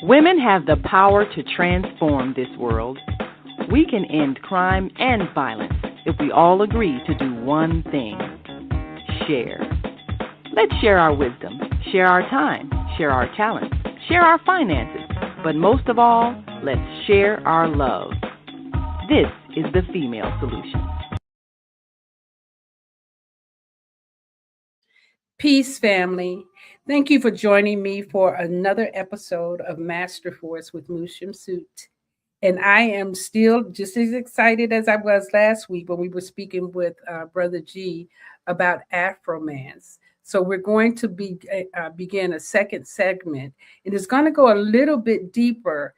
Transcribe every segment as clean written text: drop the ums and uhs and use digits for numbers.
Women have the power to transform this world. We can end crime and violence if we all agree to do one thing: share. Let's share our wisdom, share our time, share our talents, share our finances, but most of all, let's share our love. This is the Female Solution. Peace, family. Thank you for joining me for another episode of Master Force with Mu Shemsu-t. And I am still just as excited as I was last week when we were speaking with Brotha G about Afromance. So we're going to begin a second segment, and it's going to go a little bit deeper.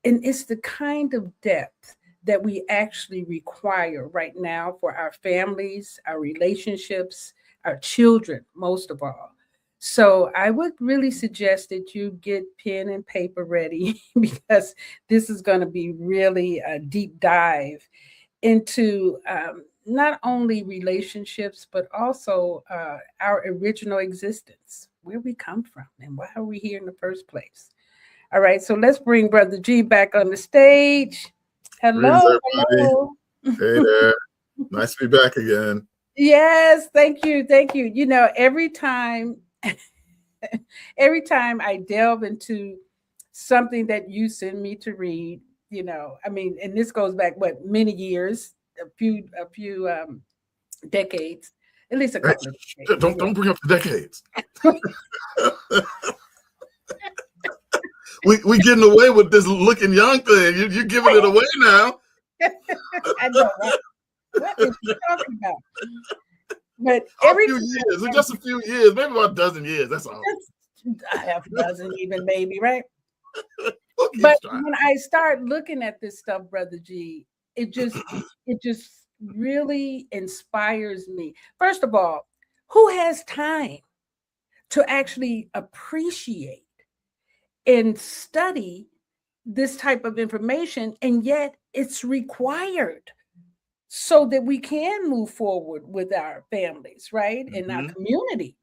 And it's the kind of depth that we actually require right now for our families, our relationships, our children, most of all. So I would really suggest that you get pen and paper ready because this is going to be really a deep dive into not only relationships, but also our original existence, where we come from and why are we here in the first place. All right, so let's bring Brotha G back on the stage. Hello. Hello. Hey there. Nice to be back again. Yes, thank you. Thank you. You know, every time I delve into something that you send me to read, you know, I mean, and this goes back, many years, a few decades, at least a couple of decades. Don't bring up the decades. we getting away with this looking young thing. You're giving it away now. I know, right? What is she talking about? But just a few years, maybe about a dozen years. That's all. A half dozen, even maybe, right? But when I start looking at this stuff, Brotha G, it just really inspires me. First of all, who has time to actually appreciate and study this type of information, and yet it's required so that we can move forward with our families, right? And our community,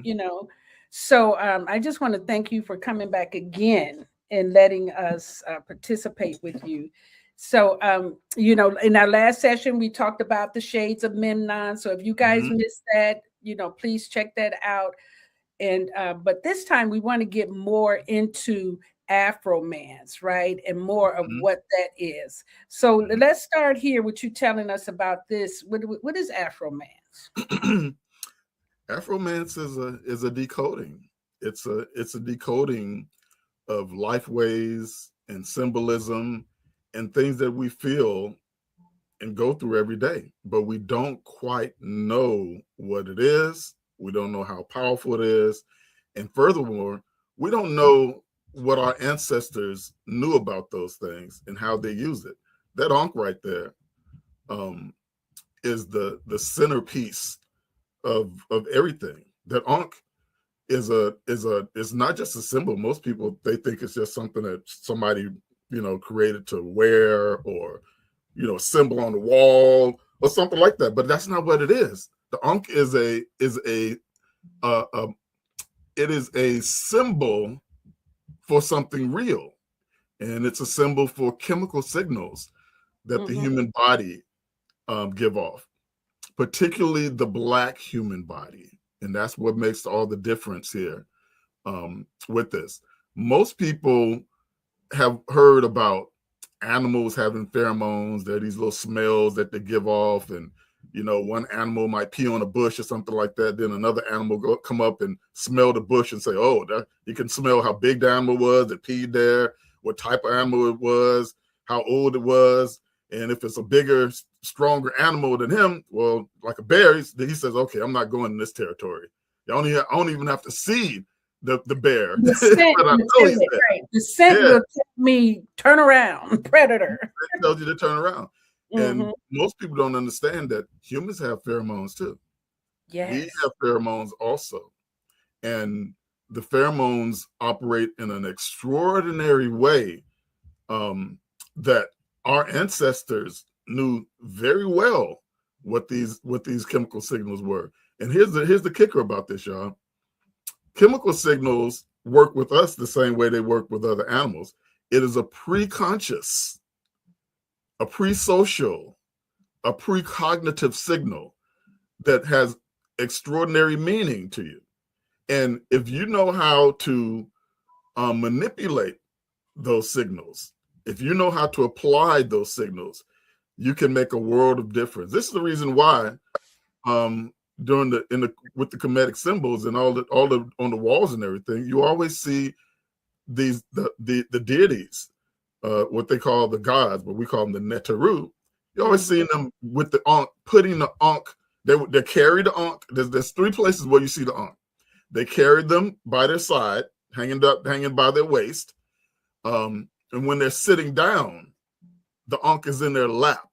you know. So I just want to thank you for coming back again and letting us participate with you. So, you know, in our last session, we talked about the shades of Memnon. So if you guys missed that, you know, please check that out. And but this time we want to get more into Afromance, right? And more of what that is. So let's start here with you telling us about this. What is Afromance? Afromance is a decoding. It's a decoding of life ways and symbolism and things that we feel and go through every day, but we don't quite know what it is. We don't know how powerful it is. And furthermore, we don't know what our ancestors knew about those things and how they used it. That Ankh right there is the centerpiece of everything. That Ankh is not just a symbol. Most people, they think it's just something that somebody, you know, created to wear, or, you know, a symbol on the wall or something like that. But that's not what it is. The Ankh is a symbol for something real, and it's a symbol for chemical signals that the human body give off, particularly the Black human body, and that's what makes all the difference here with this. Most people have heard about animals having pheromones. There are these little smells that they give off, and you know, one animal might pee on a bush or something like that. Then another animal come up and smell the bush and say, "Oh, you can smell how big the animal was that peed there, what type of animal it was, how old it was, and if it's a bigger, stronger animal than him, well, like a bear, he says, okay, I'm not going in this territory. I don't even have to see the bear. The scent will tell me turn around, predator. It tells you to turn around." And most people don't understand that humans have pheromones too. Yes. We have pheromones also. And the pheromones operate in an extraordinary way that our ancestors knew very well what these chemical signals were. And here's the kicker about this, y'all. chemical signals work with us the same way they work with other animals. It is a pre-conscious, a pre-social, a precognitive signal that has extraordinary meaning to you. And if you know how to manipulate those signals, if you know how to apply those signals, you can make a world of difference. This is the reason why with the Kemetic symbols and all the on the walls and everything, you always see the deities, what they call the gods, but we call them the Neteru. You always see them with the Ankh, putting the Ankh. They carry the Ankh. There's 3 places where you see the Ankh. They carry them by their side, hanging by their waist. And when they're sitting down, the Ankh is in their lap.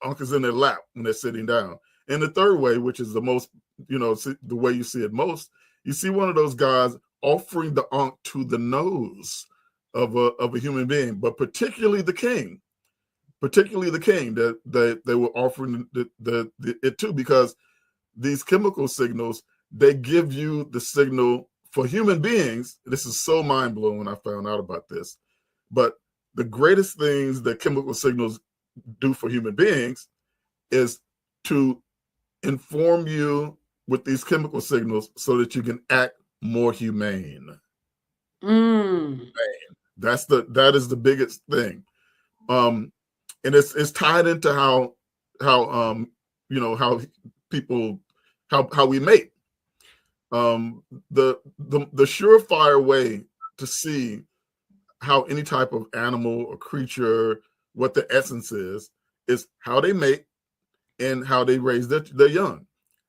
Ankh is in their lap when they're sitting down. And the third way, which is the most, the way you see it most, you see one of those guys offering the Ankh to the nose of a human being, but particularly the king. That they were offering it to, because these chemical signals, they give you the signal for human beings. This is so mind-blowing when I found out about this. But the greatest things that chemical signals do for human beings is to inform you with these chemical signals so that you can act more humane. That is the biggest thing. And it's tied into how we mate. The surefire way to see how any type of animal or creature, what the essence is how they mate and how they raise their young.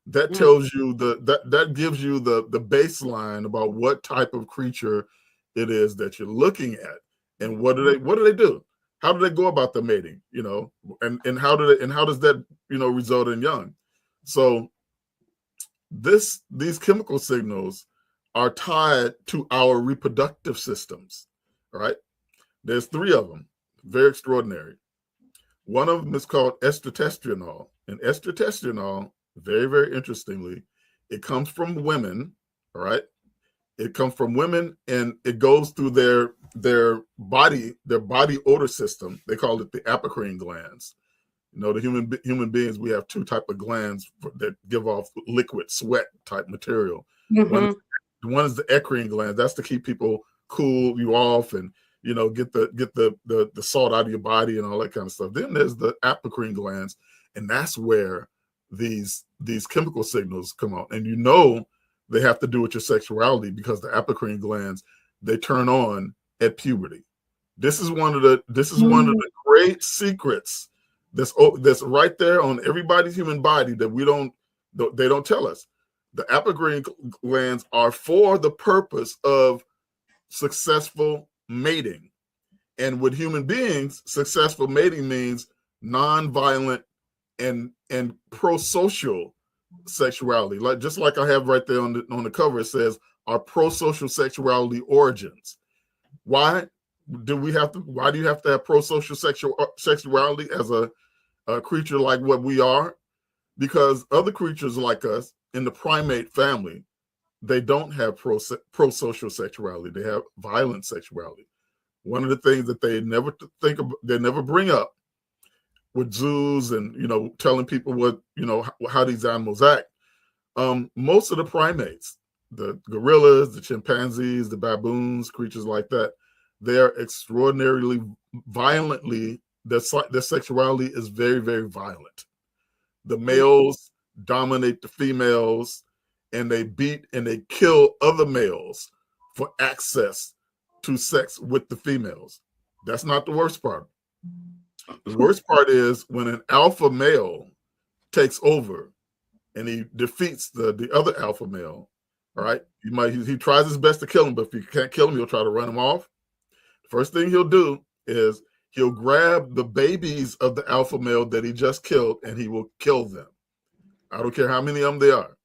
That tells you that gives you the baseline about what type of creature it is that you're looking at, and what do they do? How do they go about the mating? And how does that result in young? So these chemical signals are tied to our reproductive systems, right? There's 3 of them, very extraordinary. One of them is called estrotestosterone, and estrotestosterone, very, very interestingly, it comes from women, all right? It comes from women, and it goes through their body odor system. They call it the apocrine glands. The human beings, we have 2 type of glands that give off liquid sweat type material. One is the eccrine gland. That's to keep people cool you off and get the salt out of your body and all that kind of stuff. Then there's the apocrine glands, and that's where these chemical signals come out. And they have to do with your sexuality, because the apocrine glands, they turn on at puberty. This is one of the great secrets that's right there on everybody's human body that they don't tell us. The apocrine glands are for the purpose of successful mating. And with human beings, successful mating means non-violent and pro-social sexuality. Just like I have right there on the cover, it says our pro-social sexuality origins. Why do you have to have pro-social sexuality as a creature like what we are? Because other creatures like us in the primate family, they don't have pro-social sexuality. They have violent sexuality. One of the things that they never bring up with zoos and telling people how these animals act. Most of the primates, the gorillas, the chimpanzees, the baboons, creatures like that, they're extraordinarily violently. Their sexuality is very, very violent. The males dominate the females, and they beat and they kill other males for access to sex with the females. That's not the worst part. The worst part is when an alpha male takes over and he defeats the other alpha male. All right, he tries his best to kill him, but if he can't kill him, he'll try to run him off. First thing he'll do is he'll grab the babies of the alpha male that he just killed, and he will kill them. I don't care how many of them there are.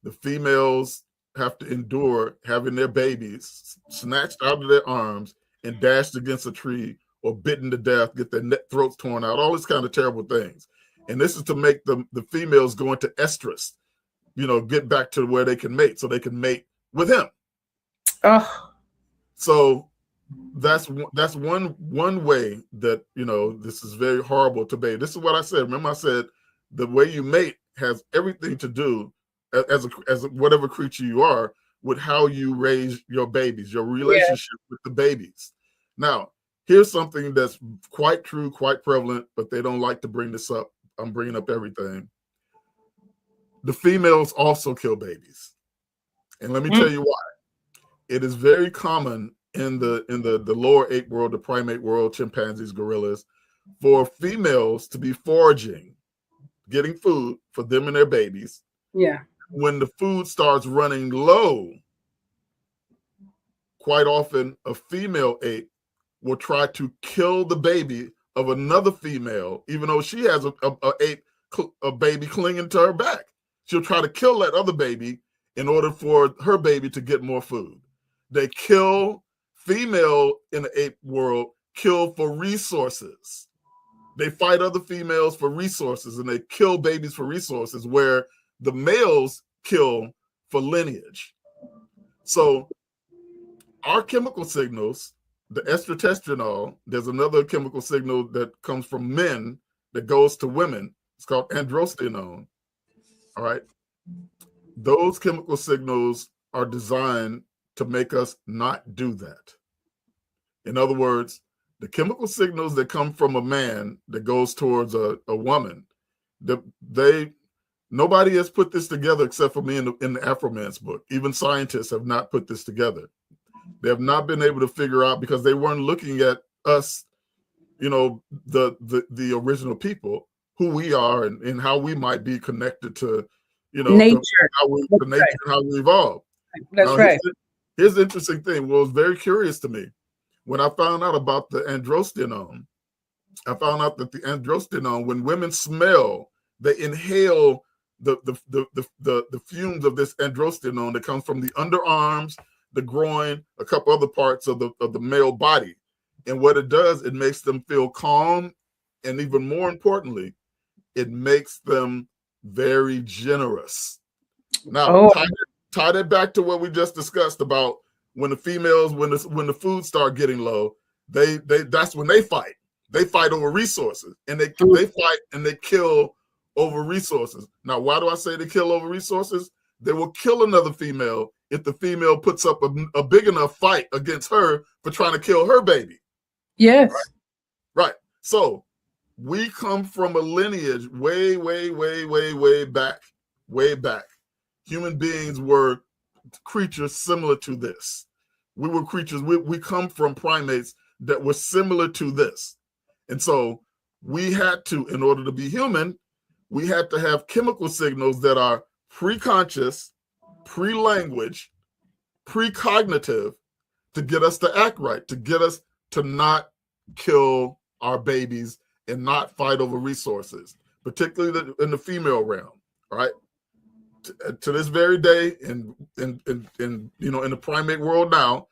The females have to endure having their babies snatched out of their arms and dashed against a tree or bitten to death, get their throats torn out, all these kind of terrible things. And this is to make the females go into estrus, get back to where they can mate, so they can mate with him. Oh. So that's one way that, you know, this is very horrible to bathe. This is what I said. Remember, I said the way you mate has everything to do as whatever creature you are with how you raise your babies, your relationship with the babies. Now, here's something that's quite true, quite prevalent, but they don't like to bring this up. I'm bringing up everything. The females also kill babies, and let me tell you why. It is very common in the lower ape world, the primate world, chimpanzees, gorillas, for females to be foraging, getting food for them and their babies. Yeah. When the food starts running low, quite often a female ape will try to kill the baby of another female, even though she has a baby clinging to her back. She'll try to kill that other baby in order for her baby to get more food. They kill female in the ape world, kill for resources. They fight other females for resources, and they kill babies for resources, where the males kill for lineage. So our chemical signals, the estrotestosterone, there's another chemical signal that comes from men that goes to women. It's called androstenone. All right. Those chemical signals are designed to make us not do that. In other words, the chemical signals that come from a man that goes towards a woman, nobody has put this together except for me in the Afromance book. Even scientists have not put this together. They have not been able to figure out, because they weren't looking at us, you know, the original people, who we are and how we might be connected to, you know, nature, the nature and how we evolve. That's now, right. Here's the interesting thing. What was very curious to me when I found out about the androstenone, I found out that the androstenone, when women smell, they inhale the fumes of this androstenone that comes from the underarms, the groin, a couple other parts of the male body. And what it does, it makes them feel calm, and even more importantly, it makes them very generous. Now, tie that back to what we just discussed about when the females, when the food start getting low, that's when they fight. They fight over resources, and they fight and they kill over resources. Now, why do I say they kill over resources? They will kill another female if the female puts up a big enough fight against her for trying to kill her baby. Yes. Right. So we come from a lineage way back. Human beings were creatures similar to this. We were creatures, we come from primates that were similar to this. And so we had to, in order to be human, we had to have chemical signals that are pre-conscious, pre-language, pre-cognitive, to get us to act right, to get us to not kill our babies and not fight over resources, particularly in the female realm, right? To this very day, in you know, in the primate world now,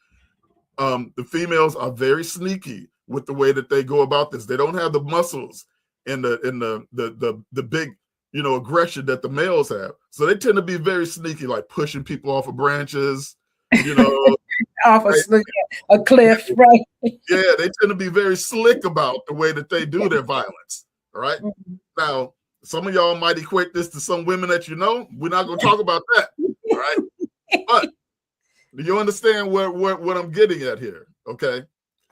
the females are very sneaky with the way that they go about this. They don't have the muscles and the big, you know, aggression that the males have. So they tend to be very sneaky, like pushing people off of branches, you know, off a cliff, right? Yeah, they tend to be very slick about the way that they do their violence. All right. Mm-hmm. Now, some of y'all might equate this to some women that you know. We're not going to talk about that. All right. But do you understand what I'm getting at here? Okay.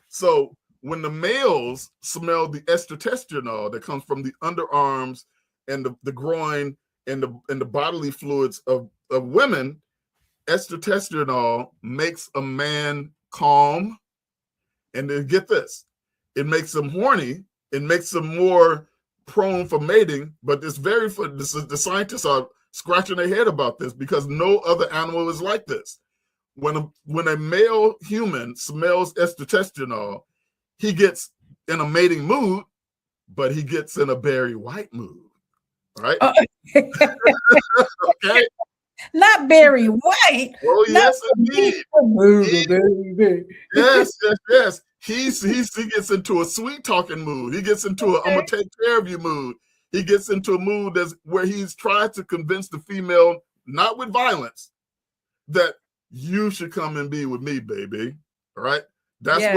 So when the males smell the estrotestosterone that comes from the underarms and the groin and the bodily fluids of women, estrotestosterone makes a man calm. And then get this, it makes them horny. It makes them more prone for mating. But the scientists are scratching their head about this, because no other animal is like this. When a male human smells estrotestosterone, he gets in a mating mood, but he gets in a Barry White mood, right? Okay. Not Barry White. Oh, yes, indeed. Yes. He gets into a sweet talking mood. He gets into a I'm gonna take care of you mood. He gets into a mood where he's trying to convince the female, not with violence, that you should come and be with me, baby. All right. That's Yeah.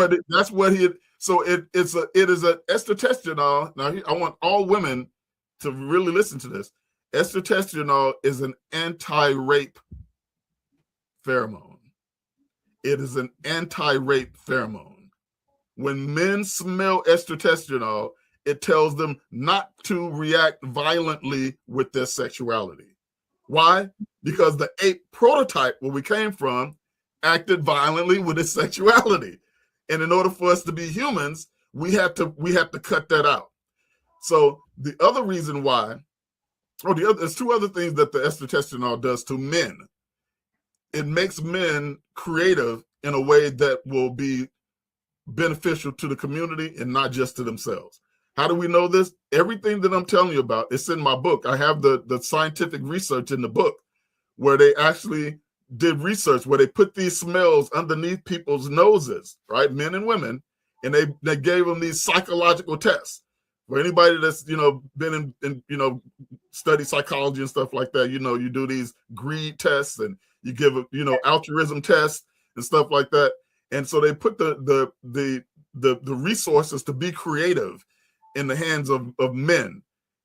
what he. So it is a estrotestosterone. Now I want all women to really listen to this. Estrotestosterone is an anti-rape pheromone. It is an anti-rape pheromone. When men smell estrotestosterone, it tells them not to react violently with their sexuality. Why? Because the ape prototype, where we came from, acted violently with its sexuality. And in order for us to be humans, we have to cut that out. So the other reason why, there's two other things that the estrotestosterone does to men. It makes men creative in a way that will be beneficial to the community and not just to themselves. How do we know this? Everything that I'm telling you about, it's in my book. I have the scientific research in the book where they actually did research where they put these smells underneath people's noses, right? Men and women, and they gave them these psychological tests. For anybody that's, been in study psychology and stuff like that, you do these greed tests and you give, altruism tests and stuff like that. And so they put the resources to be creative in the hands of men.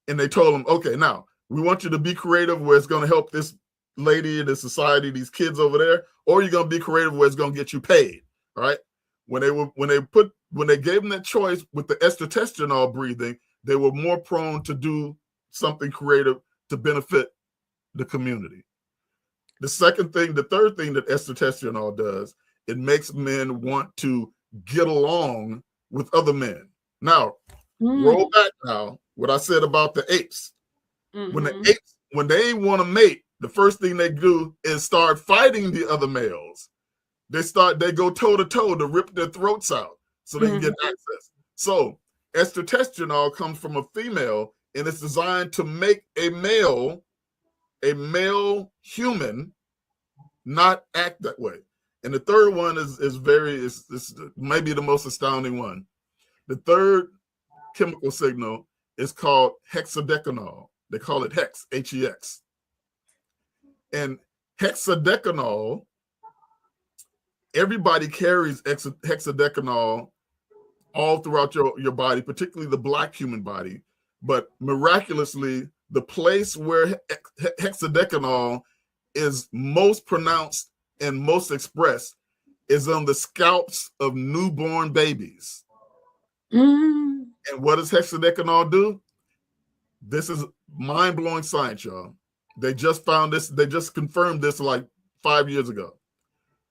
And they told them, okay, now we want you to be creative where it's going to help this lady in the society, these kids over there, or you're going to be creative where it's going to get you paid. All right. When they gave them that choice with the estrotestosterone breathing, they were more prone to do something creative to benefit the community. The third thing that estrotestosterone does, it makes men want to get along with other men. Now, roll back now what I said about the apes. Mm-hmm. When they want to mate, the first thing they do is start fighting the other males. They go toe to toe to rip their throats out so they can get access. So estrotestosterone comes from a female, and it's designed to make a male human not act that way. And the third one is maybe the most astounding one. The third chemical signal is called hexadecanol. They call it hex, H-E-X. And hexadecanol, everybody carries hexadecanol all throughout your body, particularly the Black human body. But miraculously, the place where hexadecanol is most pronounced and most expressed is on the scalps of newborn babies. And what does hexadecanol do? This is mind-blowing science, y'all. They just found this, they just confirmed this like 5 years ago.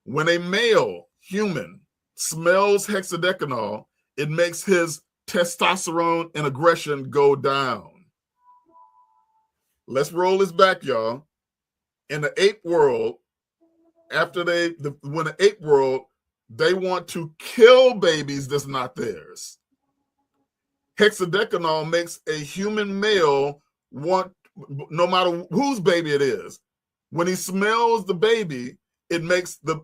When a male human smells hexadecanol, it makes his testosterone and aggression go down. Let's roll this back, y'all. In the ape world, when the ape world, they want to kill babies that's not theirs. Hexadecanol makes a human male want, no matter whose baby it is, when he smells the baby, it makes the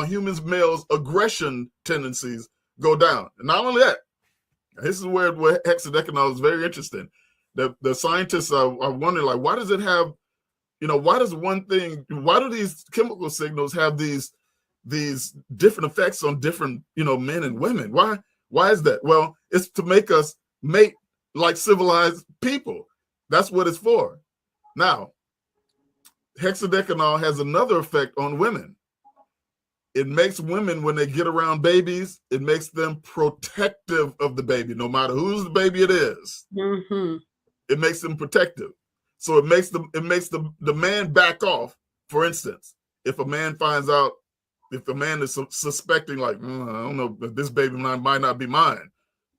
human's male's aggression tendencies go down. And not only that, this is where hexadecanol is very interesting. The scientists are wondering, like, why does it have, why do these chemical signals have these different effects on different, men and women? Why is that? Well, it's to make us mate like civilized people. That's what it's for. Now, hexadecanol has another effect on women. It makes women, when they get around babies, it makes them protective of the baby, no matter whose baby it is. Mm-hmm. It makes them protective. So it makes the man back off. For instance, if a man is suspecting, like, I don't know if this baby might not be mine,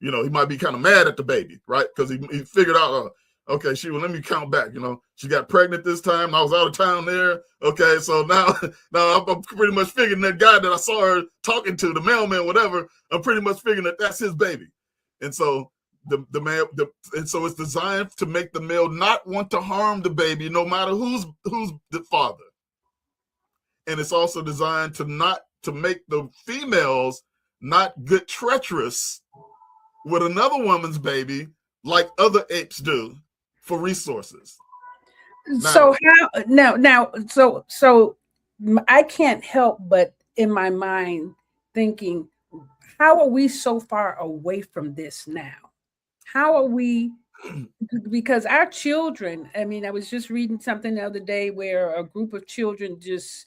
he might be kind of mad at the baby, right? Because he figured out, okay, let me count back. She got pregnant this time. I was out of town there. Okay, so now I'm pretty much figuring that guy that I saw her talking to, the mailman, whatever, I'm pretty much figuring that that's his baby. And so so it's designed to make the male not want to harm the baby, no matter who's the father. And it's also designed to make the females not get treacherous with another woman's baby like other apes do for resources. So I can't help but in my mind thinking, how are we so far away from this now? How are we? Because our children, I mean, I was just reading something the other day where a group of children just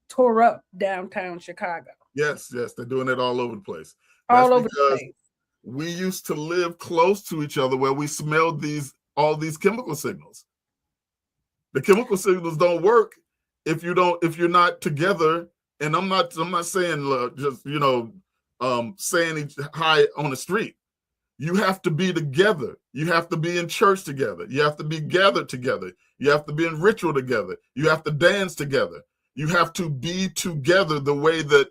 tore up downtown Chicago. Yes, they're doing it all over the place. That's All over the because place. we used to live close to each other where we smelled all these chemical signals. The chemical signals don't work if you're not together. And I'm not saying just saying hi on the street. You have to be together. You have to be in church together. You have to be gathered together. You have to be in ritual together. You have to dance together. You have to be together the way that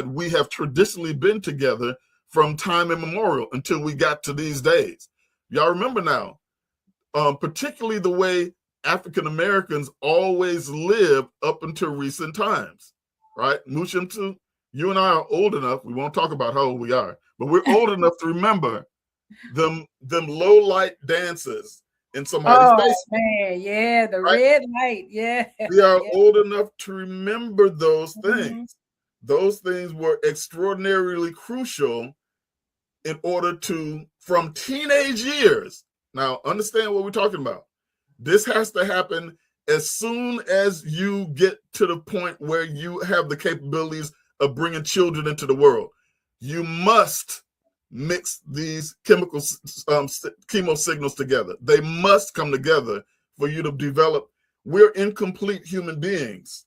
we have traditionally been together from time immemorial until we got to these days. Y'all remember now, particularly the way African Americans always lived up until recent times, right? Mu Shemsu-t, you and I are old enough. We won't talk about how old we are, but we're old enough to remember them low light dances in somebody's basement. Man, yeah, the red light, yeah. We are old enough to remember those things. Those things were extraordinarily crucial in order to, from teenage years. Now, understand what we're talking about. This has to happen as soon as you get to the point where you have the capabilities of bringing children into the world. You must mix these chemo signals together. They must come together for you to develop. We're incomplete human beings,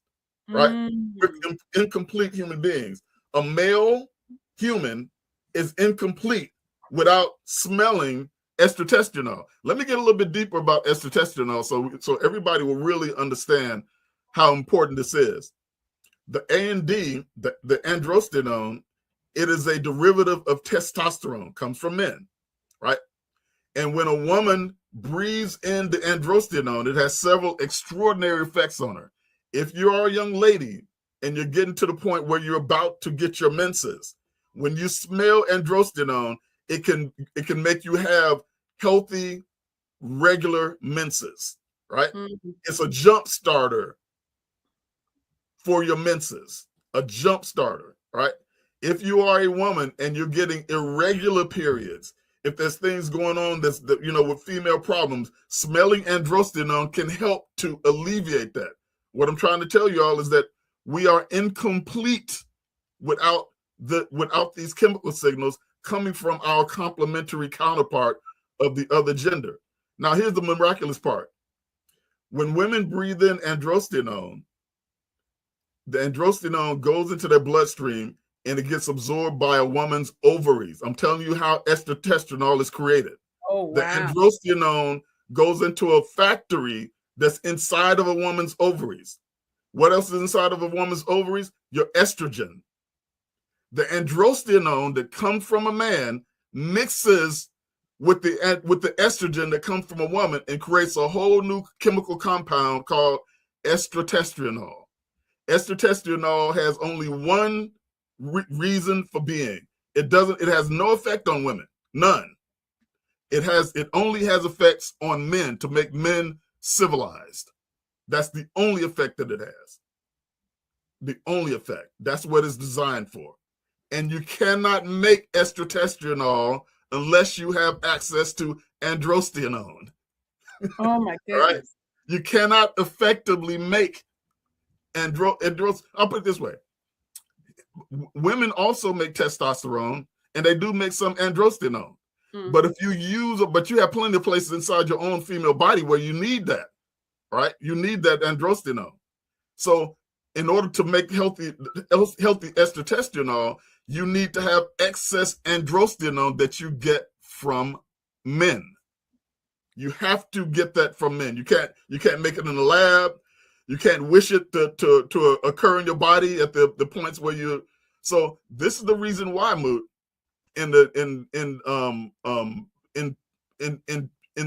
right? We're incomplete human beings. A male human is incomplete without smelling estrotestosterone. Let me get a little bit deeper about estrotestosterone so everybody will really understand how important this is. The AND, the androstenone, it is a derivative of testosterone, comes from men, right? And when a woman breathes in the androstenone, it has several extraordinary effects on her. If you are a young lady and you're getting to the point where you're about to get your menses, when you smell androstenone, it can make you have healthy, regular menses, right? It's a jump starter for your menses, a jump starter, right? If you are a woman and you're getting irregular periods, if there's things going on with female problems, smelling androstenone can help to alleviate that. What I'm trying to tell you all is that we are incomplete without these chemical signals coming from our complementary counterpart of the other gender. Now, here's the miraculous part. When women breathe in androstenone, the androstenone goes into their bloodstream and it gets absorbed by a woman's ovaries. I'm telling you how estrotestosterone is created. Oh, wow. The androstenone goes into a factory that's inside of a woman's ovaries. What else is inside of a woman's ovaries? Your estrogen. The androstenone that comes from a man mixes with the estrogen that comes from a woman and creates a whole new chemical compound called estrotestosterone. Estrotestosterone has only one reason for being. It has no effect on women, none. It only has effects on men to make men civilized. That's the only effect that it has. The only effect. That's what it's designed for. And you cannot make estrotestosterone unless you have access to androstenone. Oh my goodness. Right? You cannot effectively make androstenone. I'll put it this way. Women also make testosterone and they do make some androstenone. But if you you have plenty of places inside your own female body where you need that, right? You need that androstenone. So in order to make healthy estrotestosterone, you need to have excess androstenone that you get from men. You have to get that from men. You can't make it in the lab. You can't wish it to occur in your body at the points where you. So this is the reason why, Moot, in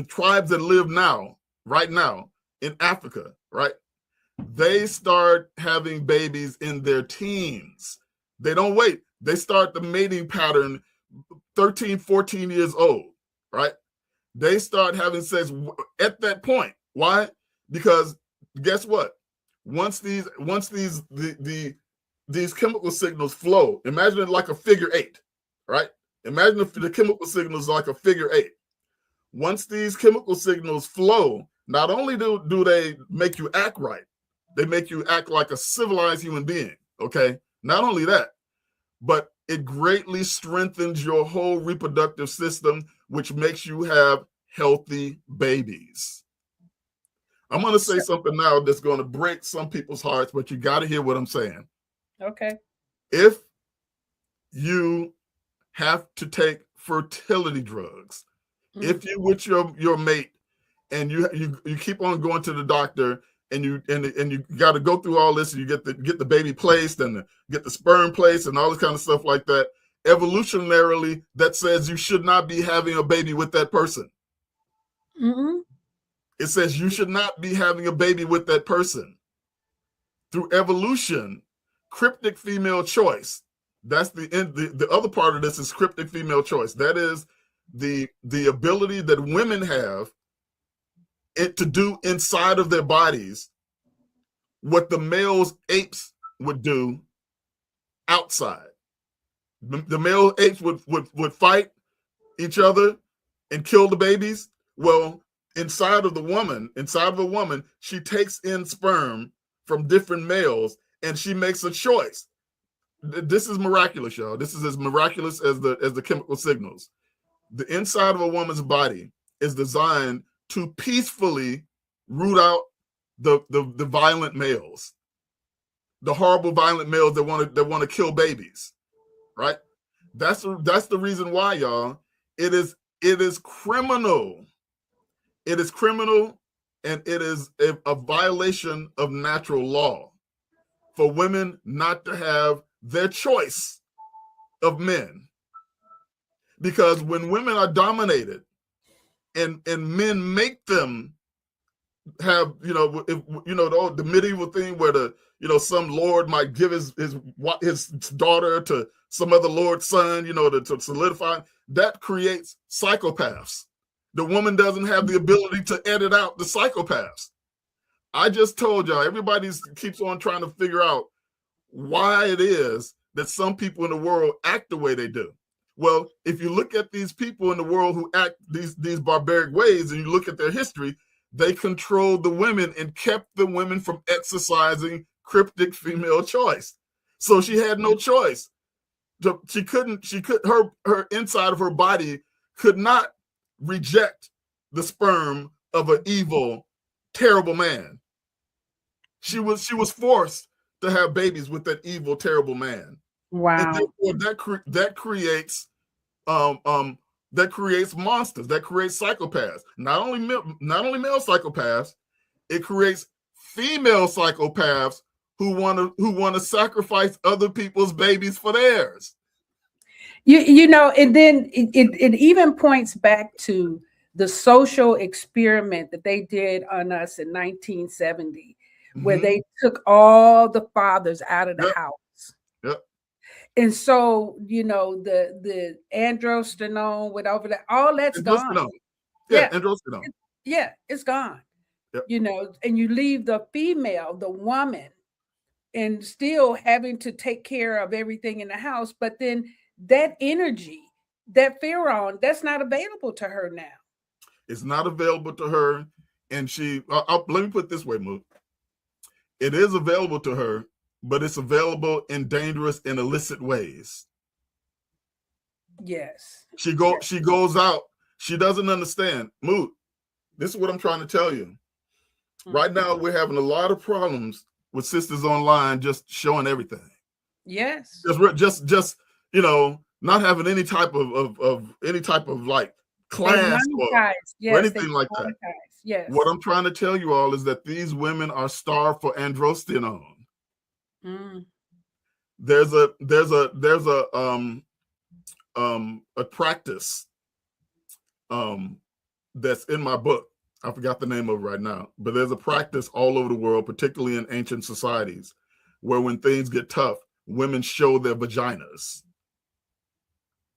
tribes that live right now in Africa, right? They start having babies in their teens. They don't wait. They start the mating pattern 13, 14 years old, right? They start having sex at that point. Why? Because guess what? Once these chemical signals flow, imagine it like a figure eight, right? Imagine if the chemical signals like a figure eight. Once these chemical signals flow, not only do they make you act right, they make you act like a civilized human being, okay? Not only that, but it greatly strengthens your whole reproductive system, which makes you have healthy babies. I'm going to say something now that's going to break some people's hearts, but you got to hear what I'm saying. Okay. If you have to take fertility drugs, if you with your mate and you keep on going to the doctor and you got to go through all this, and you get the baby placed and get the sperm placed and all this kind of stuff like that, evolutionarily, that says you should not be having a baby with that person. It says you should not be having a baby with that person. Through evolution, cryptic female choice. That's the other part of this is cryptic female choice. That is the ability that women have to do inside of their bodies what the males apes would do outside. The male apes would fight each other and kill the babies. Well, inside of a woman, she takes in sperm from different males and she makes a choice. This is miraculous, y'all. This is as miraculous as the chemical signals. The inside of a woman's body is designed to peacefully root out the violent males, the horrible violent males that want to kill babies, right? That's the reason why, y'all. It is criminal. It is criminal, and it is a violation of natural law for women not to have their choice of men. Because when women are dominated and men make them have, the medieval thing where some lord might give his daughter to some other lord's son, to solidify, that creates psychopaths. The woman doesn't have the ability to edit out the psychopaths. I just told y'all, everybody keeps on trying to figure out why it is that some people in the world act the way they do. Well, if you look at these people in the world who act these barbaric ways and you look at their history, they controlled the women and kept the women from exercising cryptic female choice. So she had no choice. Her inside of her body could not reject the sperm of an evil, terrible man. She was forced to have babies with that evil, terrible man. Wow. And therefore that creates monsters, that creates psychopaths. Not only male psychopaths, it creates female psychopaths who want to sacrifice other people's babies for theirs. And then it even points back to the social experiment that they did on us in 1970, where they took all the fathers out of the house. Yep. And so, the androstenone, whatever that, all that's gone. Yeah, androstenone. It's gone. Yep. And you leave the female, the woman, and still having to take care of everything in the house. But then that energy, that pheromone, that's not available to her now. It's not available to her. And let me put it this way, Mu. It is available to her, but it's available in dangerous and illicit ways. Yes. She goes out. She doesn't understand. Mu, this is what I'm trying to tell you. Right now, we're having a lot of problems with sisters online just showing everything. Yes. Just not having any type of like class or anything like that. Yes. What I'm trying to tell you all is that these women are starved for androstenone. There's a practice that's in my book. I forgot the name of it right now, but there's a practice all over the world, particularly in ancient societies, where when things get tough, women show their vaginas.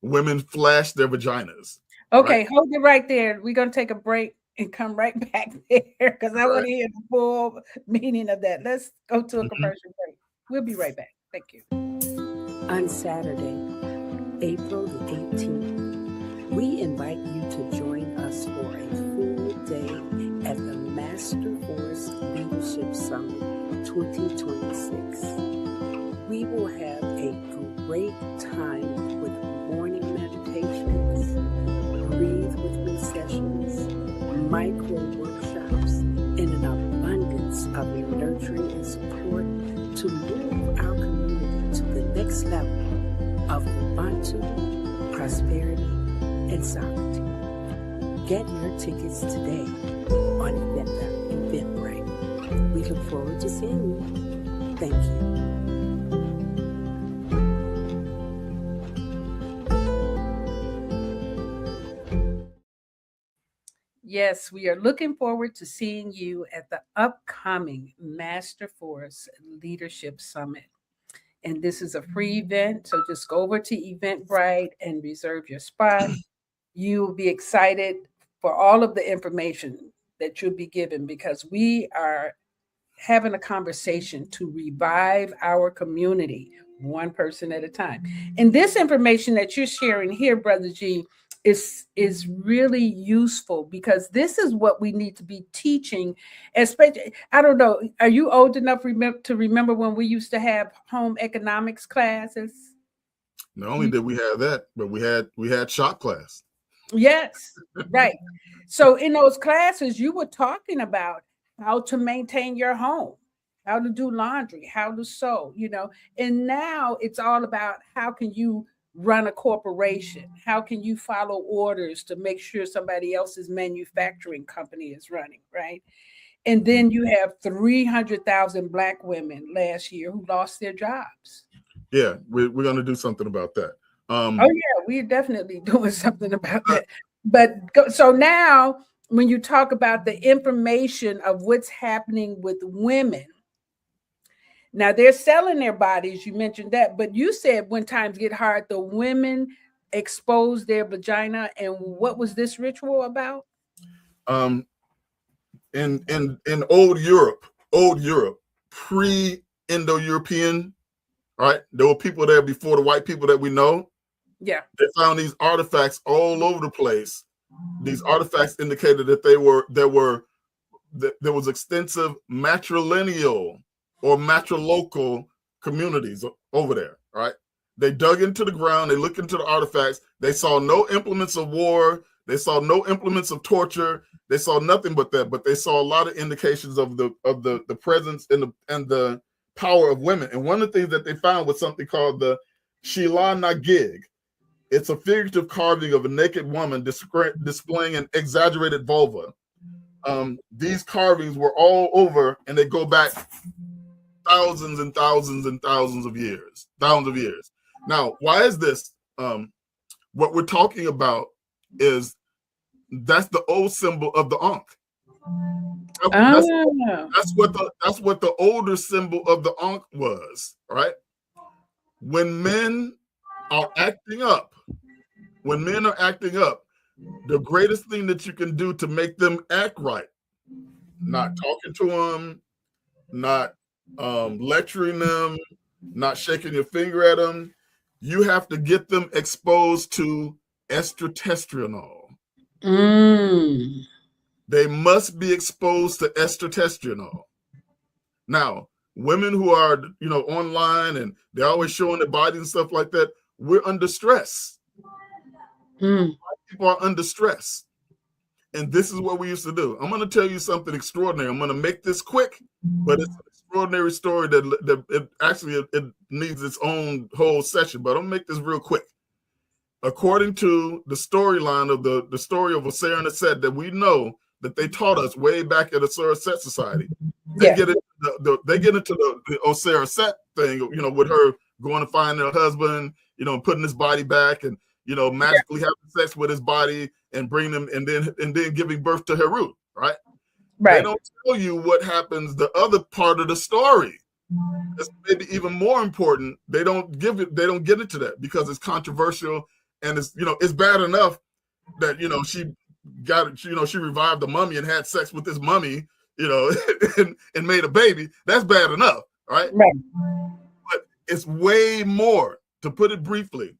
Women flash their vaginas. Okay, right? Hold it right there. We're going to take a break. and come right back there because I want to hear the full meaning of that. Let's go to a commercial break. We'll be right back. Thank you. On Saturday, April the 18th, we invite you to join us for a full day at the Master Force Leadership Summit 2026. We will have a great time with morning meditations, breathe with me sessions, micro workshops, and an abundance of nurturing and support to move our community to the next level of Ubuntu, prosperity, and sovereignty. Get your tickets today on Eventbrite. We look forward to seeing you. Thank you. Yes, we are looking forward to seeing you at the upcoming Master Force Leadership Summit. And this is a free event, so just go over to Eventbrite and reserve your spot. You will be excited for all of the information that you'll be given because we are having a conversation to revive our community one person at a time. And this information that you're sharing here, Brother G, is really useful because this is what we need to be teaching. Especially, I don't know, are you old enough to remember when we used to have home economics classes? Not only did we have that, but we had shop class. Yes, right. So in those classes, you were talking about how to maintain your home, how to do laundry, how to sew, and now it's all about how can you run a corporation? How can you follow orders to make sure somebody else's manufacturing company is running, right? And then you have 300,000 Black women last year who lost their jobs. Yeah, we're going to do something about that. Oh, yeah, we're definitely doing something about that. But so now when you talk about the information of what's happening with women, now they're selling their bodies. You mentioned that, but you said when times get hard, the women expose their vagina. And what was this ritual about? In old Europe, pre-Indo-European, right? There were people there before the white people that we know. Yeah. They found these artifacts all over the place. These artifacts indicated that there was extensive matrilineal or matrilocal communities over there, right? They dug into the ground, they looked into the artifacts, they saw no implements of war, they saw no implements of torture, they saw nothing but that, but they saw a lot of indications of the presence and the power of women. And one of the things that they found was something called the Sheila Nagig. It's a figurative carving of a naked woman displaying an exaggerated vulva. These carvings were all over, and they go back thousands and thousands and thousands of years. Now, why is this? What we're talking about is that's the old symbol of the Ankh. That's what the older symbol of the Ankh was, right? When men are acting up, the greatest thing that you can do to make them act right, not talking to them, not lecturing them, not shaking your finger at them, you have to get them exposed to estrotestosterone. They must be exposed to estrotestosterone. Now, women who are, online and they're always showing their body and stuff like that, we're under stress. People are under stress. And this is what we used to do. I'm going to tell you something extraordinary. I'm going to make this quick, but it's an extraordinary story that it needs its own whole session. But I'm going to make this real quick. According to the storyline of the story of Osiris and Set that we know that they taught us way back at Osiris Set Society, they get into the Osiris Set thing, with her going to find her husband, putting his body back and magically having sex with his body and bring him and then giving birth to Heru, right? Right. They don't tell you what happens the other part of the story. That's maybe even more important. They don't get into that because it's controversial and it's bad enough that she she revived the mummy and had sex with this mummy, and made a baby. That's bad enough, right? But it's way more. To put it briefly,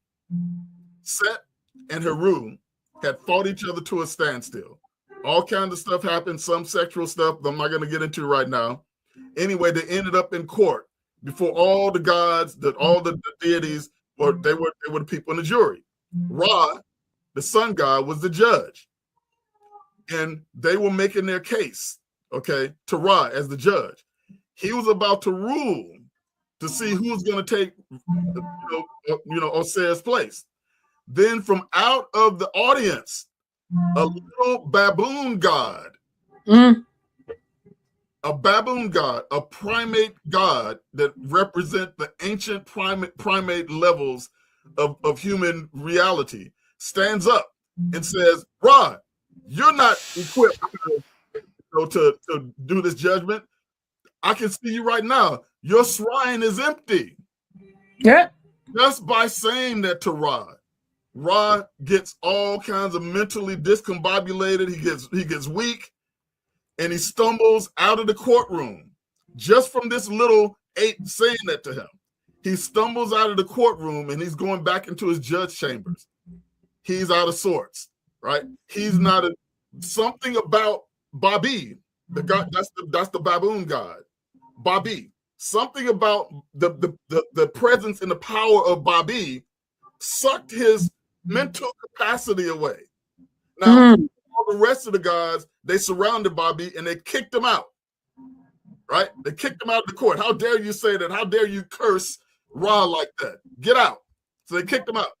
Set and Heru had fought each other to a standstill. All kinds of stuff happened, some sexual stuff that I'm not going to get into right now. Anyway, they ended up in court before all the gods, all the deities, they were the people in the jury. Ra, the sun god, was the judge. And they were making their case, to Ra as the judge. He was about to rule to see who's going to take, Osea's place. Then from out of the audience, a little baboon god, a baboon god, a primate god that represent the ancient primate levels of human reality, stands up and says, Ra, you're not equipped to do this judgment. I can see you right now. Your shrine is empty. Yeah. Just by saying that to Ra, Ra gets all kinds of mentally discombobulated. He gets weak, and he stumbles out of the courtroom just from this little ape saying that to him. He stumbles out of the courtroom, and he's going back into his judge chambers. He's out of sorts, right? He's not something about Babi, the god. That's the baboon god, Babi. Something about the presence and the power of Babi sucked his mental capacity away. Now, all the rest of the gods, they surrounded Babi and they kicked him out. Right? They kicked him out of the court. How dare you say that? How dare you curse Ra like that? Get out. So they kicked him out.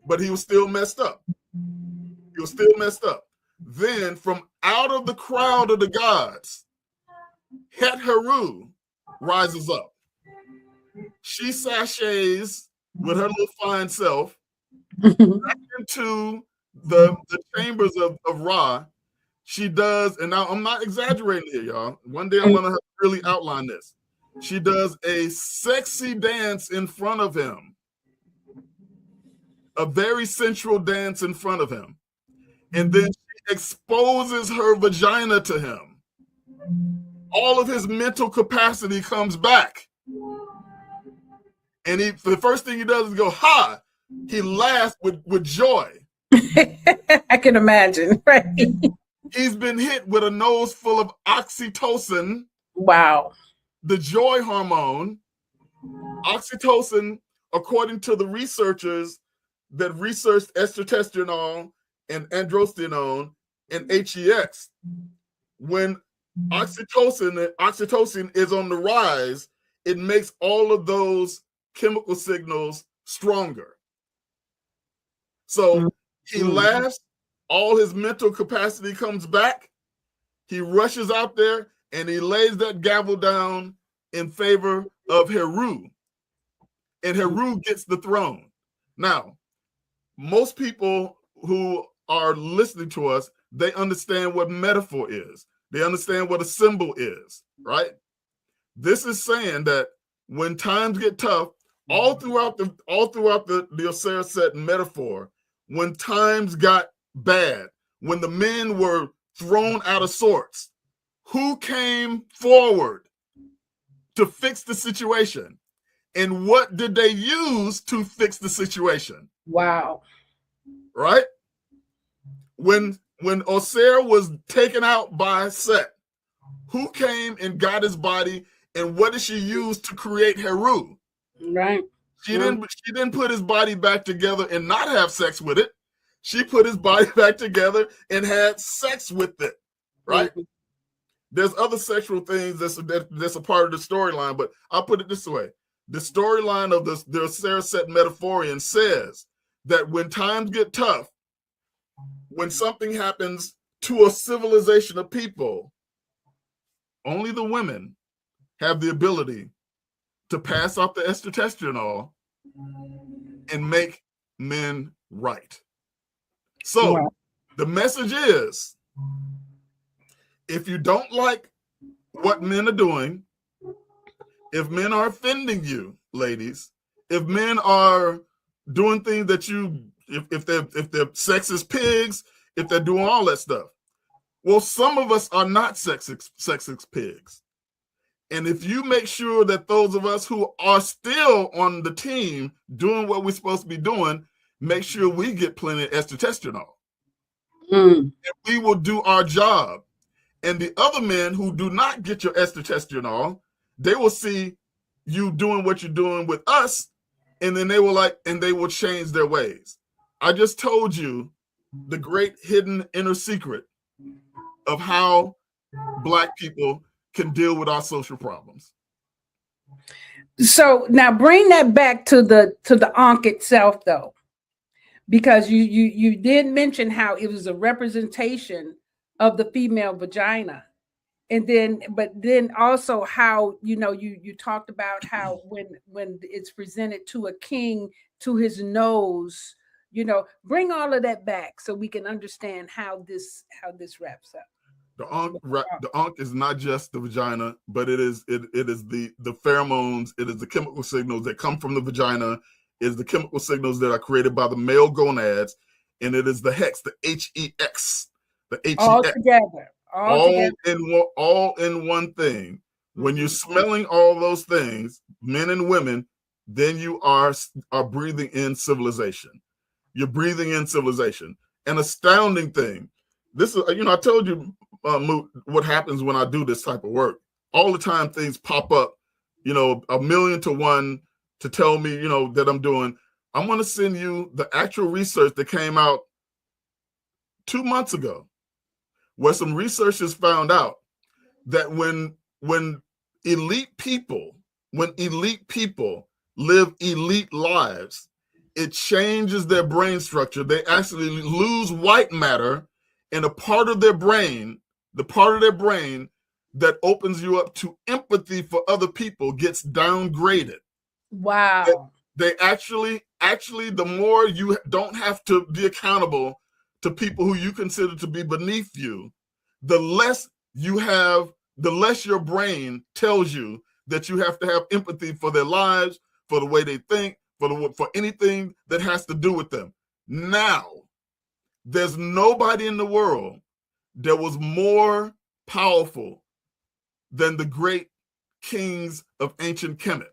But he was still messed up. Then from out of the crowd of the gods, Het Heru rises up. She sachets with her little fine self back into the chambers of Ra. She does, and now I'm not exaggerating here, y'all. One day I'm going to really outline this. She does a sexy dance in front of him, a very sensual dance in front of him. And then she exposes her vagina to him. All of his mental capacity comes back. And the first thing he does is go, ha! He laughs with joy. I can imagine, right? He's been hit with a nose full of oxytocin. Wow. The joy hormone. Oxytocin, according to the researchers that researched estrotestosterone and androstenone and HEX, when oxytocin is on the rise, it makes all of those chemical signals stronger. So he laughs, all his mental capacity comes back. He rushes out there and he lays that gavel down in favor of Heru. And Heru gets the throne. Now, most people who are listening to us, they understand what metaphor is. They understand what a symbol is, right? This is saying that when times get tough, all throughout the Osiris Set metaphor, when times got bad, when the men were thrown out of sorts, who came forward to fix the situation? And what did they use to fix the situation? Wow. Right? When Osiris was taken out by Set, who came and got his body, and what did she use to create Heru? Right. She didn't put his body back together and not have sex with it. She put his body back together and had sex with it. Right? Mm-hmm. There's other sexual things that's a part of the storyline, but I'll put it this way. The storyline of the Osiris Set metaphorian says that when times get tough, when something happens to a civilization of people, only the women have the ability to pass off the estrotestosterone and make men right. So the message is, if you don't like what men are doing, if men are offending you, ladies, if men are doing things that if they're sexist pigs, if they're doing all that stuff. Well, some of us are not sexist pigs. And if you make sure that those of us who are still on the team doing what we're supposed to be doing, make sure we get plenty of estrotestosterone. And we will do our job. And the other men who do not get your estrotestosterone, they will see you doing what you're doing with us, and then they will change their ways. I just told you the great hidden inner secret of how Black people can deal with our social problems. So now bring that back to the Ankh itself, though, because you did mention how it was a representation of the female vagina, and then also how you talked about how when it's presented to a king, to his nose, bring all of that back so we can understand how this wraps up. The Ankh is not just the vagina, but it is the pheromones. It is the chemical signals that come from the vagina. It is the chemical signals that are created by the male gonads, and it is the hex, the HEX, the HEX, all together, all in one thing. When you're smelling all those things, men and women, then you are breathing in civilization. You're breathing in civilization. An astounding thing. This is, I told you what happens when I do this type of work. All the time things pop up, 1,000,000 to 1 to tell me, that I'm doing. I'm going to send you the actual research that came out 2 months ago, where some researchers found out that when elite people live elite lives, it changes their brain structure. They actually lose white matter, and a part of their brain, the part of their brain that opens you up to empathy for other people, gets downgraded. Wow. They actually, the more you don't have to be accountable to people who you consider to be beneath you, the less your brain tells you that you have to have empathy for their lives, for the way they think, for anything that has to do with them. Now, there's nobody in the world that was more powerful than the great kings of ancient Kemet.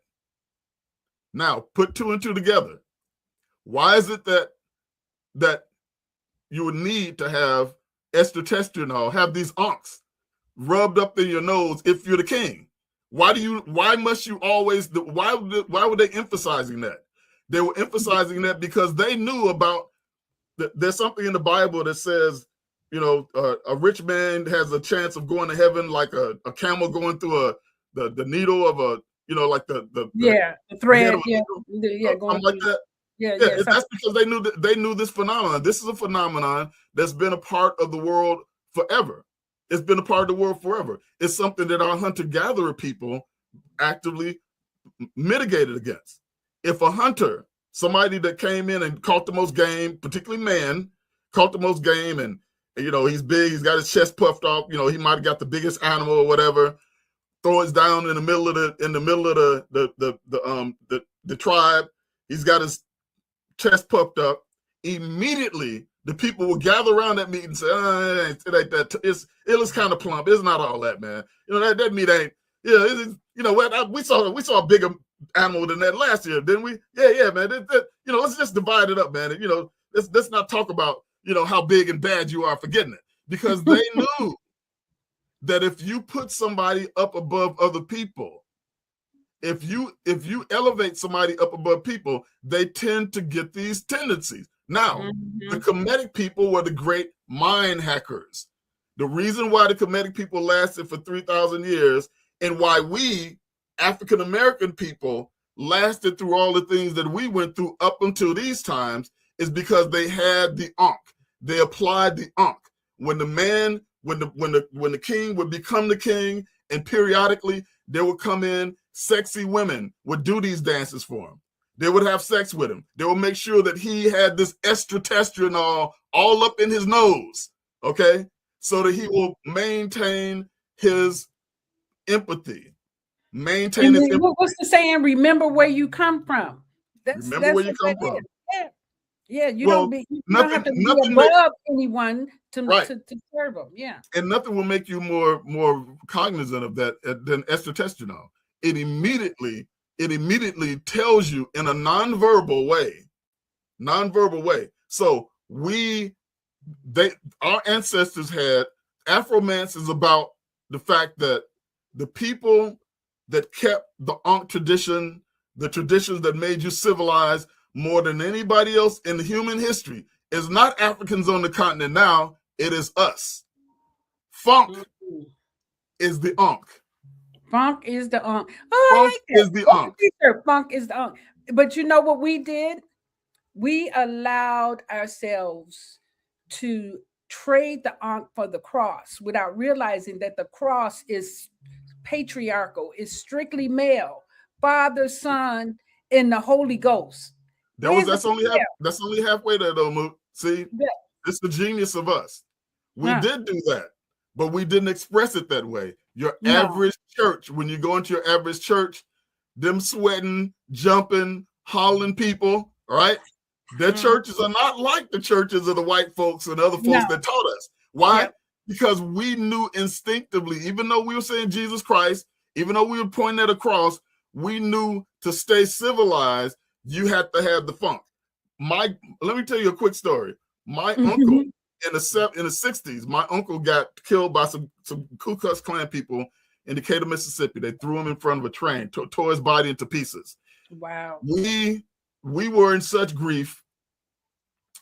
Now, put 2 and 2 together. Why is it that you would need to have estrotestosterone, have these ankhs rubbed up in your nose if you're the king? Why must you always, why were they emphasizing that? They were emphasizing that because they knew about, there's something in the Bible that says, a rich man has a chance of going to heaven like a camel going through the needle of a, like the thread, something like that. That's because they knew this phenomenon. This is a phenomenon that's been a part of the world forever. It's been a part of the world forever. It's something that our hunter-gatherer people actively mitigated against. If a hunter, somebody that came in and caught the most game, particularly man, caught the most game, and he's big, he's got his chest puffed off, he might have got the biggest animal or whatever, throw it down in the middle of the tribe, he's got his chest puffed up. Immediately the people will gather around that meat and say, it ain't that, it looks kind of plump, it's not all that, man, that meat ain't, we saw a bigger animal than that last year, didn't we? Yeah, man. Let's just divide it up, man. Let's not talk about how big and bad you are for getting it, because they knew that if you put somebody up above other people, if you elevate somebody up above people, they tend to get these tendencies. Now, the Kemetic people were the great mind hackers. The reason why the Kemetic people lasted for 3,000 years and why we African American people lasted through all the things that we went through up until these times is because they had the Ankh. They applied the Ankh. When the king would become the king, and periodically there would come in sexy women would do these dances for him. They would have sex with him. They would make sure that he had this estrotestosterone all up in his nose, okay, so that he will maintain his empathy. What's the saying? Remember where you come from. Remember where you come from. Yeah. Yeah, you Well, don't have to be above anyone to serve them. Yeah. And nothing will make you more cognizant of that than estrotestosterone. It immediately tells you in a nonverbal way. So our ancestors had Afromance is about the fact that the people that kept the Ankh tradition, the traditions that made you civilized more than anybody else in human history, is not Africans on the continent now. It is us. Funk is the Ankh. Funk is the Ankh. Oh, Funk is the Ankh. Funk is the Ankh. But you know what we did? We allowed ourselves to trade the Ankh for the cross without realizing that the cross is patriarchal, is strictly male, Father, Son, and the Holy Ghost. That's only halfway there, though, Moot. See, it's the genius of us. We did do that, but we didn't express it that way. Your average church, when you go into your average church, them sweating, jumping, hollering people, right? Their churches are not like the churches of the white folks and other folks that taught us. Why? Yep. Because we knew instinctively, even though we were saying Jesus Christ, even though we were pointing at a cross, we knew to stay civilized, you had to have the funk. Let me tell you a quick story. My uncle in the 60s, my uncle got killed by some Ku Klux Klan people in Decatur, Mississippi. They threw him in front of a train, tore his body into pieces. Wow. We were in such grief.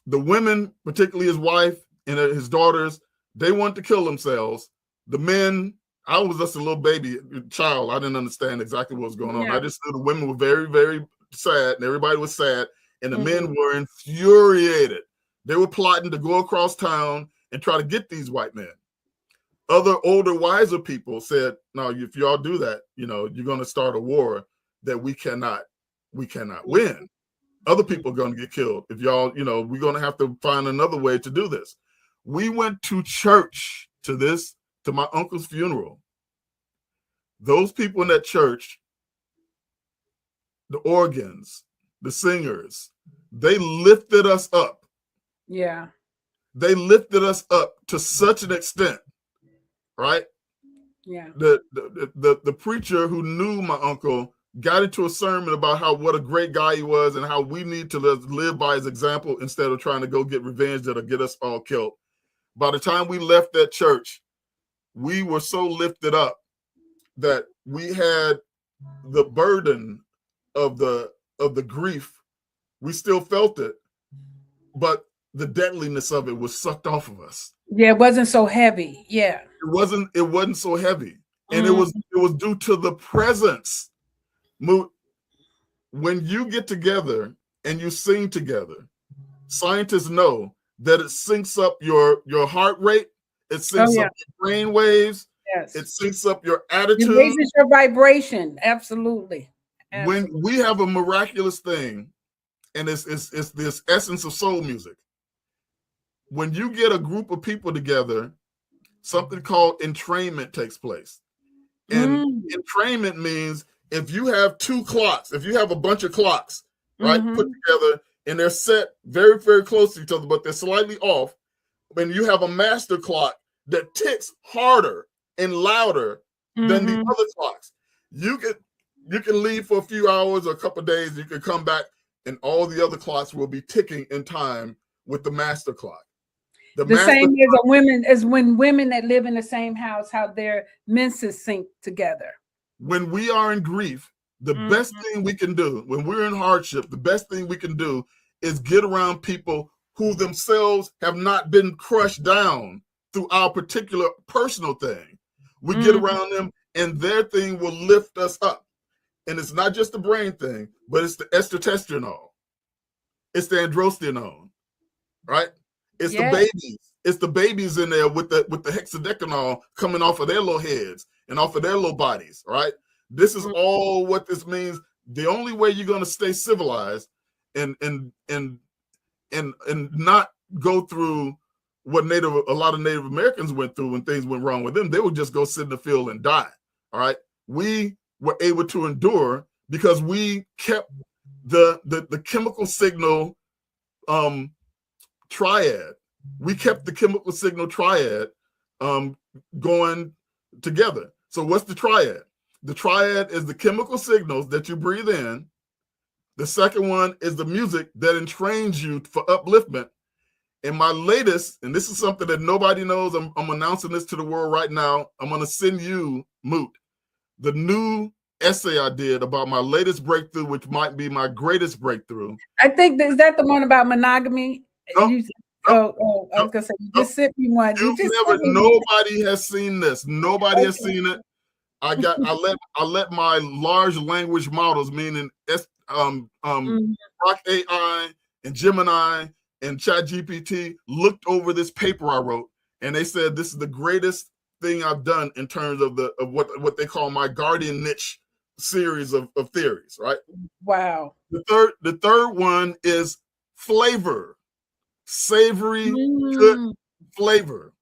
The women, particularly his wife and his daughters, they wanted to kill themselves. The men, I was just a little baby child. I didn't understand exactly what was going on. I just knew the women were very, very sad, and everybody was sad, and the men were infuriated. They were plotting to go across town and try to get these white men. Other older, wiser people said, no, if y'all do that, you're going to start a war that we cannot win. Other people are going to get killed. If y'all, we're going to have to find another way to do this. We went to church to my uncle's funeral. Those people in that church, the organs, the singers, they lifted us up. Yeah. They lifted us up to such an extent, right? Yeah. The preacher who knew my uncle got into a sermon about what a great guy he was and how we need to live by his example instead of trying to go get revenge that'll get us all killed. By the time we left that church, we were so lifted up that we had the burden of the grief. We still felt it, but the deadliness of it was sucked off of us. Yeah, it wasn't so heavy. Yeah. It wasn't so heavy. And it was due to the presence. When you get together and you sing together, scientists know that it syncs up your heart rate, it syncs up your brain waves, it syncs up your attitude. It raises your vibration. Absolutely. When we have a miraculous thing, and it's this essence of soul music. When you get a group of people together, something called entrainment takes place. And entrainment means if you have two clocks, if you have a bunch of clocks, right, put together, and they're set very, very close to each other, but they're slightly off, when you have a master clock that ticks harder and louder than the other clocks, you can leave for a few hours or a couple of days, you can come back, and all the other clocks will be ticking in time with the master clock. The same as when women that live in the same house, how their menses sync together. When we are in grief, the best thing we can do, when we're in hardship, the best thing we can do is get around people who themselves have not been crushed down through our particular personal thing. We get around them and their thing will lift us up. And it's not just the brain thing, but it's the estrotestosterone. It's the androstenone, right? It's the babies. It's the babies in there with the hexadecanol coming off of their little heads and off of their little bodies, right? This is all what this means. The only way you're going to stay civilized and not go through what a lot of Native Americans went through when things went wrong with them, they would just go sit in the field and die. All right. We were able to endure because we kept the chemical signal triad. We kept the chemical signal triad going together. So what's the triad? The triad is the chemical signals that you breathe in. The second one is the music that entrains you for upliftment. And my latest, and this is something that nobody knows, I'm announcing this to the world right now. I'm going to send you, Moot, the new essay I did about my latest breakthrough, which might be my greatest breakthrough. I think is that the one about monogamy? I was gonna say you just sent me one. Nobody has seen this. Nobody has seen it. I let my large language models, meaning Rock AI and Gemini and ChatGPT, looked over this paper I wrote, and they said this is the greatest thing I've done in terms of what they call my guardian niche series of theories. Right? Wow. The third one is flavor, savory, good flavor.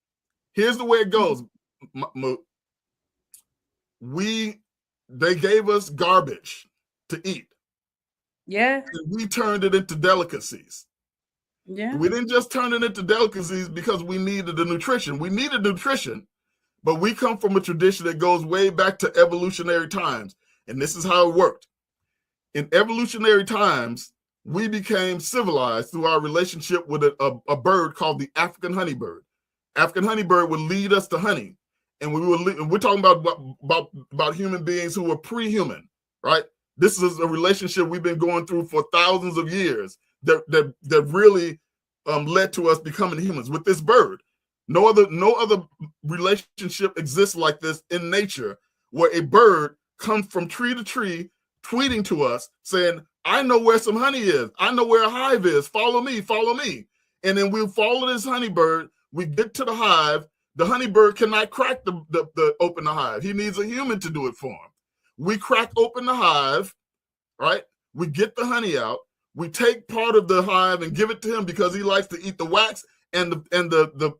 Here's the way it goes. They gave us garbage to eat. Yeah. And we turned it into delicacies. Yeah. We didn't just turn it into delicacies because we needed the nutrition. We needed nutrition, but we come from a tradition that goes way back to evolutionary times. And this is how it worked. In evolutionary times, we became civilized through our relationship with a bird called the African honeybird. African honeybird would lead us to honey. And we're talking about human beings who were pre-human, right? This is a relationship we've been going through for thousands of years that really led to us becoming humans with this bird. No other relationship exists like this in nature, where a bird comes from tree to tree, tweeting to us saying, I know where some honey is. I know where a hive is. Follow me, follow me. And then we follow this honeybird. We get to the hive. The honeybird cannot crack open the hive. He needs a human to do it for him. We crack open the hive, right? We get the honey out. We take part of the hive and give it to him because he likes to eat the wax and the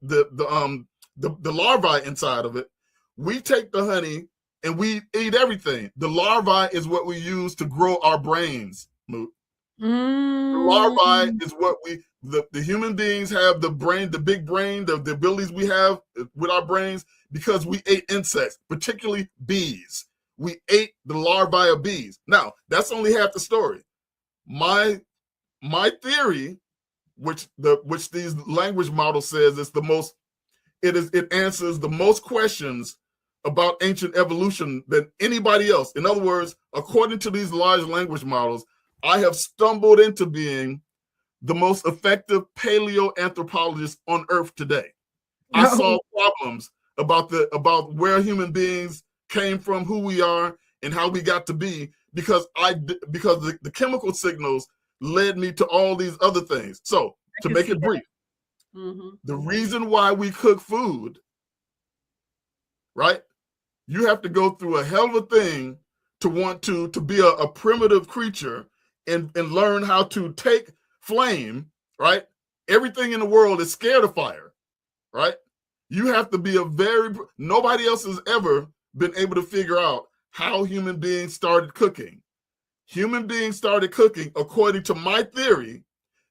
larvae inside of it. We take the honey and we eat everything. The larvae is what we use to grow our brains. The larvae is what the human beings have, the brain, the big brain, the abilities we have with our brains because we ate insects, particularly bees. We ate the larvae of bees. Now, that's only half the story. My theory, which these language models says is the most, it answers the most questions about ancient evolution than anybody else. In other words, according to these large language models, I have stumbled into being the most effective paleoanthropologist on Earth today. I solve problems about where human beings came from, who we are, and how we got to be because the chemical signals led me to all these other things. So to make it brief, the reason why we cook food, right? You have to go through a hell of a thing to want to be a primitive creature and learn how to take flame, right? Everything in the world is scared of fire, right? You have to be nobody else has ever been able to figure out how human beings started cooking. Human beings started cooking, according to my theory,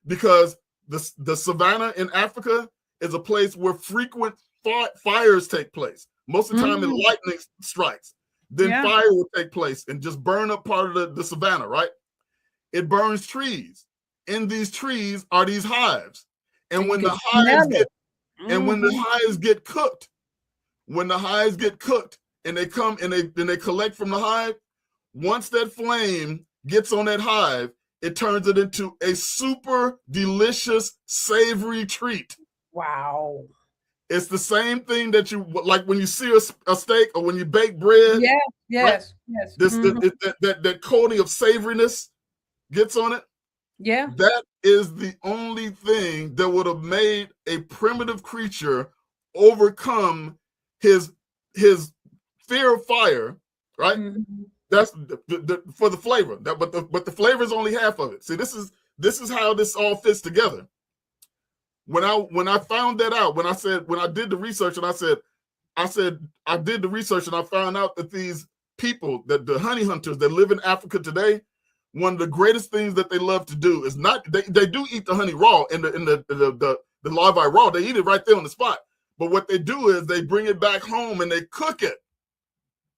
because the savannah in Africa is a place where frequent fires take place. Most of the time, lightning strikes. Then fire will take place and just burn up part of the savannah, right? It burns trees. In these trees are these hives. And when the hives get cooked, and they come and they collect from the hive, once that flame gets on that hive, it turns it into a super delicious, savory treat. Wow. It's the same thing that you like when you sear a steak or when you bake bread. Yeah, yes, right? yes. That coating of savoriness gets on it. Yeah. That is the only thing that would have made a primitive creature overcome his fear of fire, right? That's for the flavor. But the flavor is only half of it. See, this is how this all fits together. When I found that out, when I did the research and I did the research and I found out that these people, that the honey hunters that live in Africa today, one of the greatest things that they love to do is not, they do eat the honey raw in the larvae raw. They eat it right there on the spot. But what they do is they bring it back home and they cook it.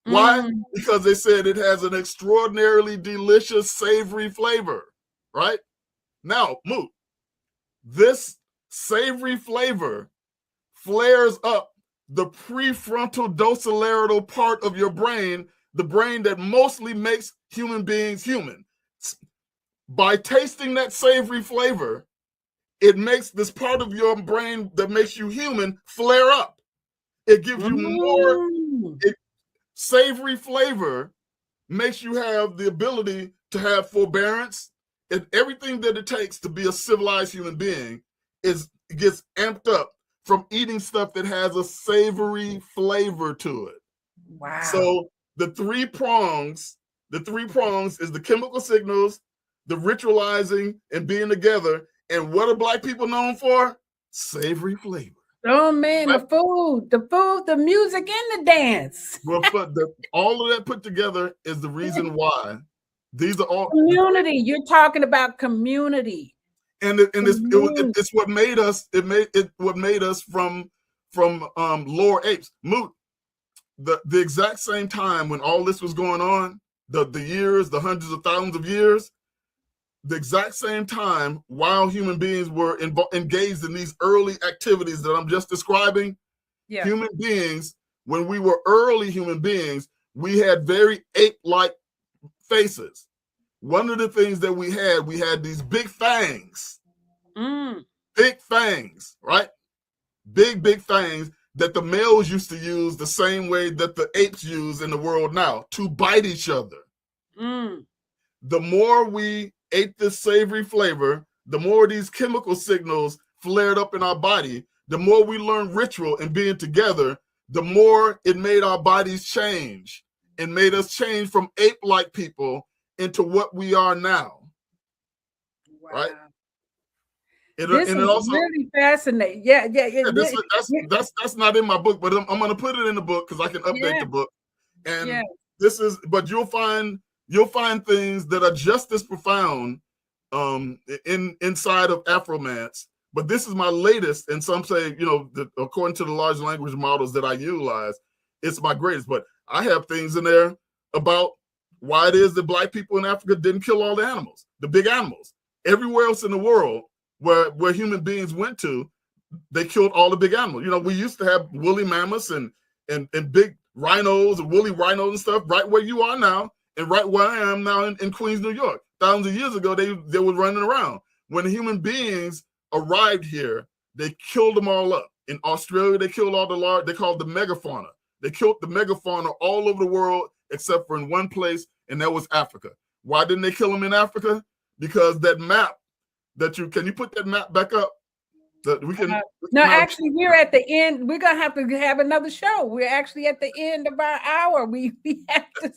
Why? Because they said it has an extraordinarily delicious, savory flavor, right? Now, Mu, this savory flavor flares up the prefrontal dorsolateral part of your brain, the brain that mostly makes human beings human. By tasting that savory flavor, it makes this part of your brain that makes you human flare up. It gives you more savory flavor, makes you have the ability to have forbearance, and everything that it takes to be a civilized human being gets amped up from eating stuff that has a savory flavor to it. Wow. So the three prongs is the chemical signals, the ritualizing and being together. And what are Black people known for? Savory flavor. Oh man, right? the food, the music, and the dance. Well, all of that put together is the reason why these are all community. You're talking about community. And it's what made us. What made us from lower apes. Moot. The exact same time when all this was going on, the years, the hundreds of thousands of years, the exact same time while human beings were engaged in these early activities that I'm just describing, human beings, when we were early human beings, we had very ape-like faces. One of the things that we had these big fangs, big fangs, right? Big fangs that the males used to use the same way that the apes use in the world now, to bite each other. The more we ate this savory flavor, the more these chemical signals flared up in our body, the more we learned ritual and being together, the more it made our bodies change and made us change from ape-like people into what we are now. Wow. Right? This is also really fascinating. Yeah. That's not in my book, but I'm going to put it in the book because I can update the book. And but you'll find things that are just as profound inside of Afromance. But this is my latest, and some say, according to the large language models that I utilize, it's my greatest. But I have things in there about why it is that Black people in Africa didn't kill all the animals, the big animals. Everywhere else in the world where human beings went to, they killed all the big animals. We used to have woolly mammoths and big rhinos and woolly rhinos and stuff right where you are now and right where I am now in Queens, New York. Thousands of years ago, they were running around. When the human beings arrived here, they killed them all up. In Australia, they killed all the large, they called the megafauna. They killed the megafauna all over the world except for in one place, and that was Africa. Why didn't they kill them in Africa? Because that map can you put that map back up? Actually, we're at the end. We're gonna have to have another show. We're actually at the end of our hour. We have to.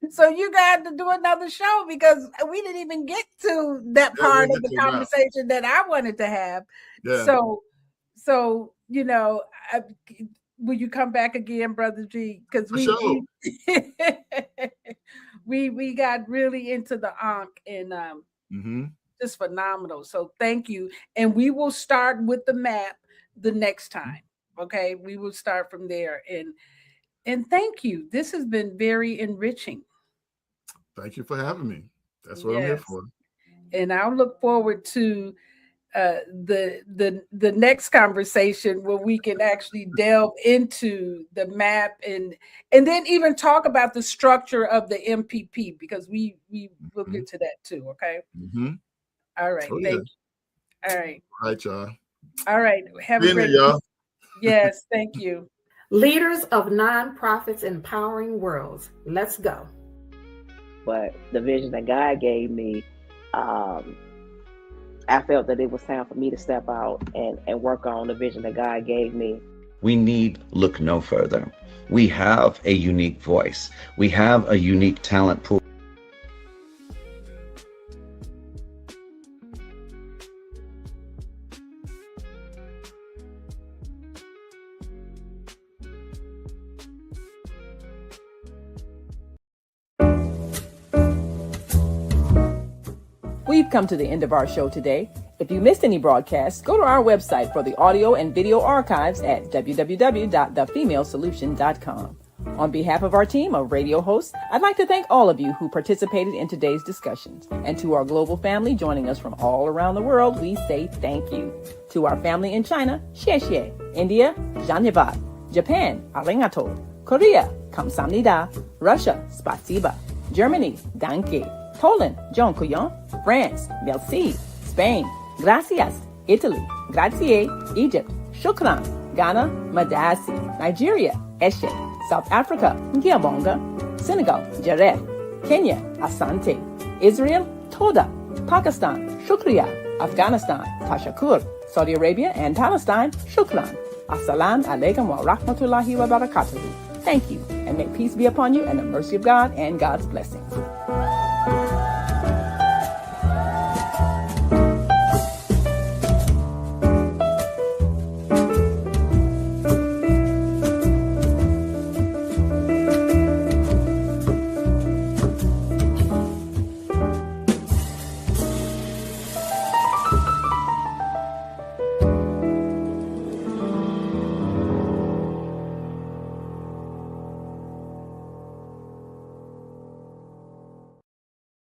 So you got to do another show because we didn't even get to that part of the conversation that I wanted to have. Yeah. So will you come back again, Brother G? Because we got really into the Ankh and just phenomenal. So thank you. And we will start with the map the next time. Okay. We will start from there. And thank you. This has been very enriching. Thank you for having me. That's what I'm here for. And I'll look forward to the next conversation where we can actually delve into the map and then even talk about the structure of the MPP, because we will get to that too. Okay. All right. Thank you. All right. All right, y'all. All right. Have a great day. Yes. Thank you. Leaders of nonprofits empowering worlds. Let's go. But the vision that God gave me, I felt that it was time for me to step out and work on the vision that God gave me. We need look no further. We have a unique voice. We have a unique talent pool. We've come to the end of our show today. If you missed any broadcasts, go to our website for the audio and video archives at www.thefemalesolution.com. On behalf of our team of radio hosts, I'd like to thank all of you who participated in today's discussions. And to our global family joining us from all around the world, we say thank you. To our family in China, xie xie. India, dhanyavad. Japan, arigato. Korea, kamsamnida. Russia, spasiba. Germany, danke. Poland, dziękuję. France, merci. Spain, gracias. Italy, grazie. Egypt, shukran. Ghana, madasi. Nigeria, eshe. South Africa, Ngiyabonga. Senegal, Jaref. Kenya, Asante. Israel, Toda. Pakistan, Shukriya. Afghanistan, Tashakur. Saudi Arabia and Palestine, Shukran. Assalamu alaikum wa rahmatullahi wa barakatuhu. Thank you, and may peace be upon you and the mercy of God and God's blessings.